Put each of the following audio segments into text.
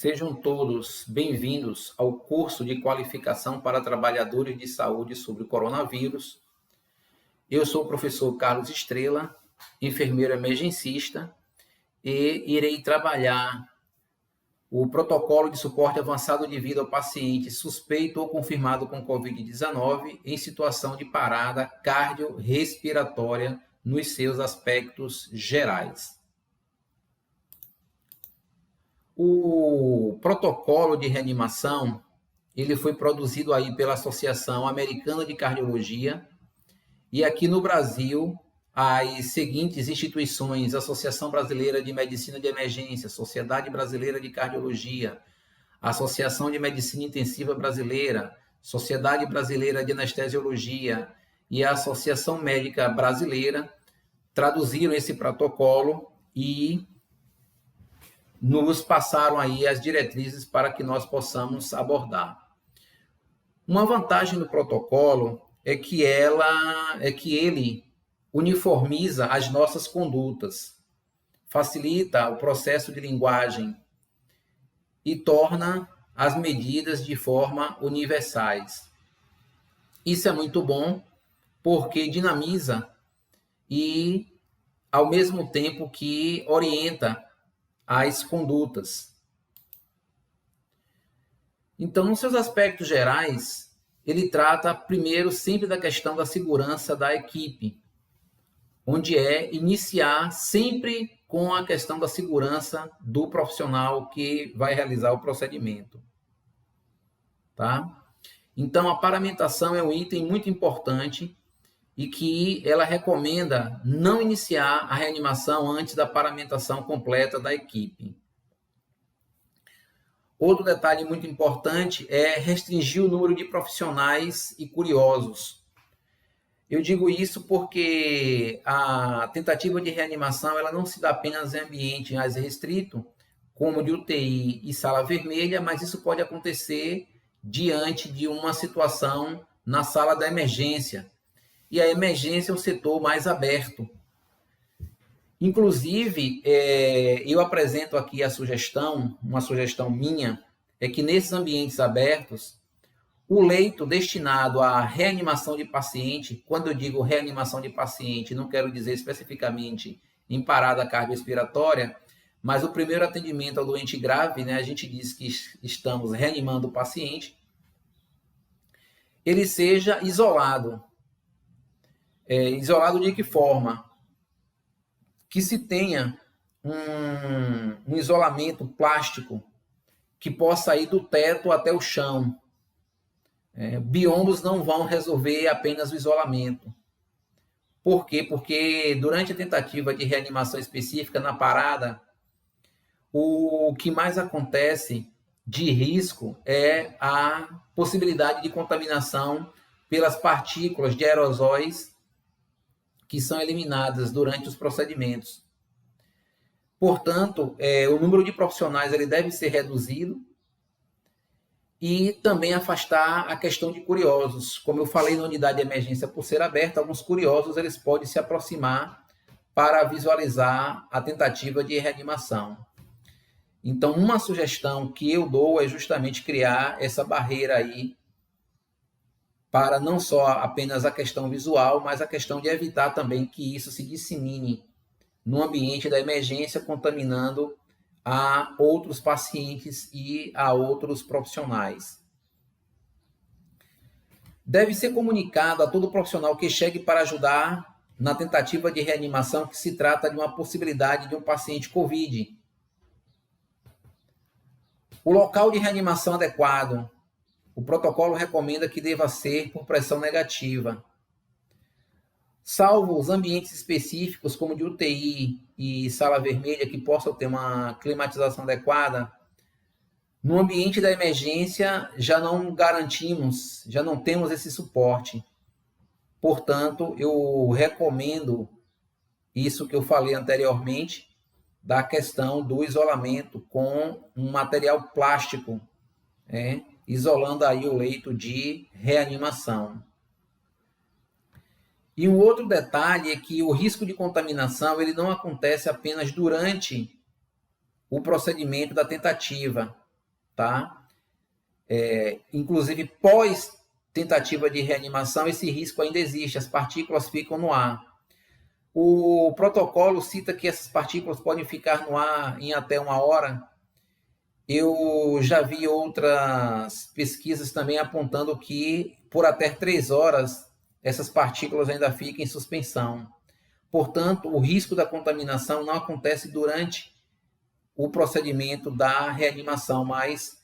Sejam todos bem-vindos ao curso de qualificação para trabalhadores de saúde sobre o coronavírus. Eu sou o professor Carlos Estrela, enfermeiro emergencista, e irei trabalhar o protocolo de suporte avançado de vida ao paciente suspeito ou confirmado com Covid-19 em situação de parada cardiorrespiratória nos seus aspectos gerais. O protocolo de reanimação, ele foi produzido aí pela Associação Americana de Cardiologia, e aqui no Brasil, as seguintes instituições: Associação Brasileira de Medicina de Emergência, Sociedade Brasileira de Cardiologia, Associação de Medicina Intensiva Brasileira, Sociedade Brasileira de Anestesiologia e a Associação Médica Brasileira, traduziram esse protocolo e nos passaram aí as diretrizes para que nós possamos abordar. Uma vantagem do protocolo é que ele uniformiza as nossas condutas, facilita o processo de linguagem e torna as medidas de forma universais. Isso é muito bom porque dinamiza e, ao mesmo tempo que orienta as condutas. Então, nos seus aspectos gerais, ele trata primeiro sempre da questão da segurança da equipe, onde é iniciar sempre com a questão da segurança do profissional que vai realizar o procedimento. Tá? Então, a paramentação é um item muito importante e que ela recomenda não iniciar a reanimação antes da paramentação completa da equipe. Outro detalhe muito importante é restringir o número de profissionais e curiosos. Eu digo isso porque a tentativa de reanimação ela não se dá apenas em ambiente mais restrito, como de UTI e sala vermelha, mas isso pode acontecer diante de uma situação na sala da emergência. E a emergência é um setor mais aberto. Inclusive, eu apresento aqui uma sugestão minha, é que nesses ambientes abertos, o leito destinado à reanimação de paciente, quando eu digo reanimação de paciente, não quero dizer especificamente em parada cardiorrespiratória, mas o primeiro atendimento ao doente grave, né, a gente diz que estamos reanimando o paciente, ele seja isolado. Isolado de que forma? Que se tenha um isolamento plástico que possa ir do teto até o chão. Biombos não vão resolver apenas o isolamento. Por quê? Porque durante a tentativa de reanimação específica na parada, o que mais acontece de risco é a possibilidade de contaminação pelas partículas de aerosóis que são eliminadas durante os procedimentos. Portanto, o número de profissionais ele deve ser reduzido e também afastar a questão de curiosos. Como eu falei na unidade de emergência, por ser aberta, alguns curiosos eles podem se aproximar para visualizar a tentativa de reanimação. Então, uma sugestão que eu dou é justamente criar essa barreira aí para não só apenas a questão visual, mas a questão de evitar também que isso se dissemine no ambiente da emergência, contaminando a outros pacientes e a outros profissionais. Deve ser comunicado a todo profissional que chegue para ajudar na tentativa de reanimação que se trata de uma possibilidade de um paciente COVID. O local de reanimação adequado. O protocolo recomenda que deva ser por pressão negativa. Salvo os ambientes específicos, como de UTI e sala vermelha, que possam ter uma climatização adequada, no ambiente da emergência já não garantimos, já não temos esse suporte. Portanto, eu recomendo isso que eu falei anteriormente, da questão do isolamento com um material plástico, isolando aí o leito de reanimação. E um outro detalhe é que o risco de contaminação ele não acontece apenas durante o procedimento da tentativa, tá? Inclusive, pós tentativa de reanimação, esse risco ainda existe, as partículas ficam no ar. O protocolo cita que essas partículas podem ficar no ar em até 1 hora. Eu já vi outras pesquisas também apontando que por até 3 horas essas partículas ainda ficam em suspensão. Portanto, o risco da contaminação não acontece durante o procedimento da reanimação, mas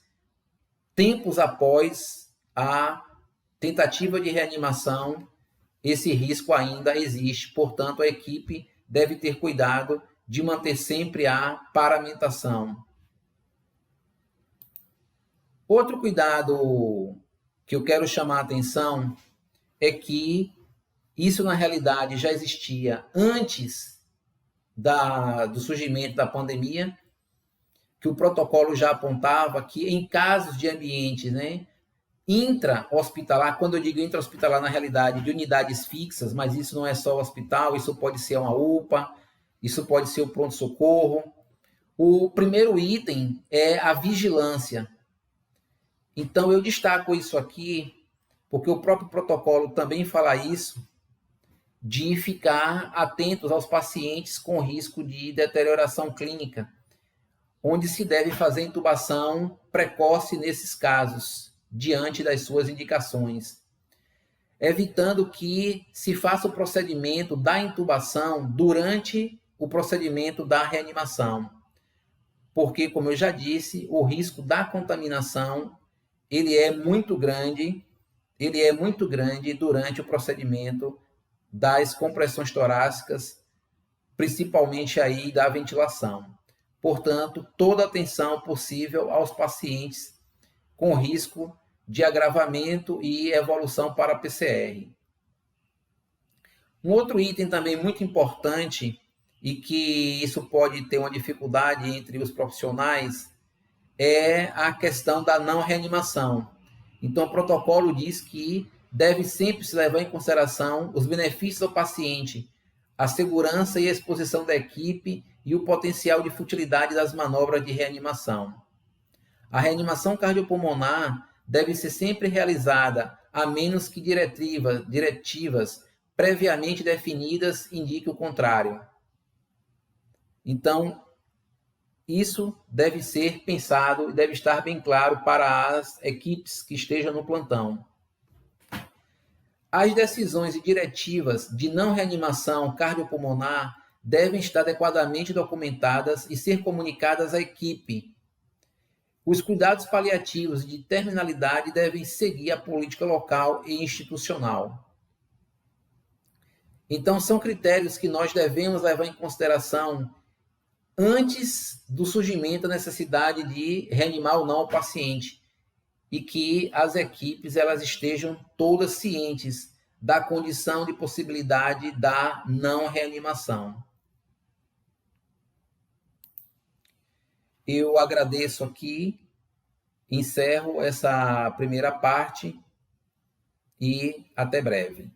tempos após a tentativa de reanimação, esse risco ainda existe. Portanto, a equipe deve ter cuidado de manter sempre a paramentação. Outro cuidado que eu quero chamar a atenção é que isso, na realidade, já existia antes do surgimento da pandemia, que o protocolo já apontava que em casos de ambientes, intra-hospitalar, quando eu digo intra-hospitalar, na realidade, de unidades fixas, mas isso não é só o hospital, isso pode ser uma UPA, isso pode ser o pronto-socorro. O primeiro item é a vigilância. Então, eu destaco isso aqui, porque o próprio protocolo também fala isso, de ficar atentos aos pacientes com risco de deterioração clínica, onde se deve fazer intubação precoce nesses casos, diante das suas indicações, evitando que se faça o procedimento da intubação durante o procedimento da reanimação, porque, como eu já disse, o risco da contaminação ele é muito grande durante o procedimento das compressões torácicas, principalmente aí da ventilação. Portanto, toda atenção possível aos pacientes com risco de agravamento e evolução para a PCR. Um outro item também muito importante e que isso pode ter uma dificuldade entre os profissionais é a questão da não reanimação. Então, o protocolo diz que deve sempre se levar em consideração os benefícios ao paciente, a segurança e a exposição da equipe e o potencial de futilidade das manobras de reanimação. A reanimação cardiopulmonar deve ser sempre realizada, a menos que diretivas previamente definidas indiquem o contrário. Então, isso deve ser pensado e deve estar bem claro para as equipes que estejam no plantão. As decisões e diretivas de não reanimação cardiopulmonar devem estar adequadamente documentadas e ser comunicadas à equipe. Os cuidados paliativos de terminalidade devem seguir a política local e institucional. Então, são critérios que nós devemos levar em consideração antes do surgimento da necessidade de reanimar ou não o paciente, e que as equipes elas estejam todas cientes da condição de possibilidade da não reanimação. Eu agradeço aqui, encerro essa primeira parte e até breve.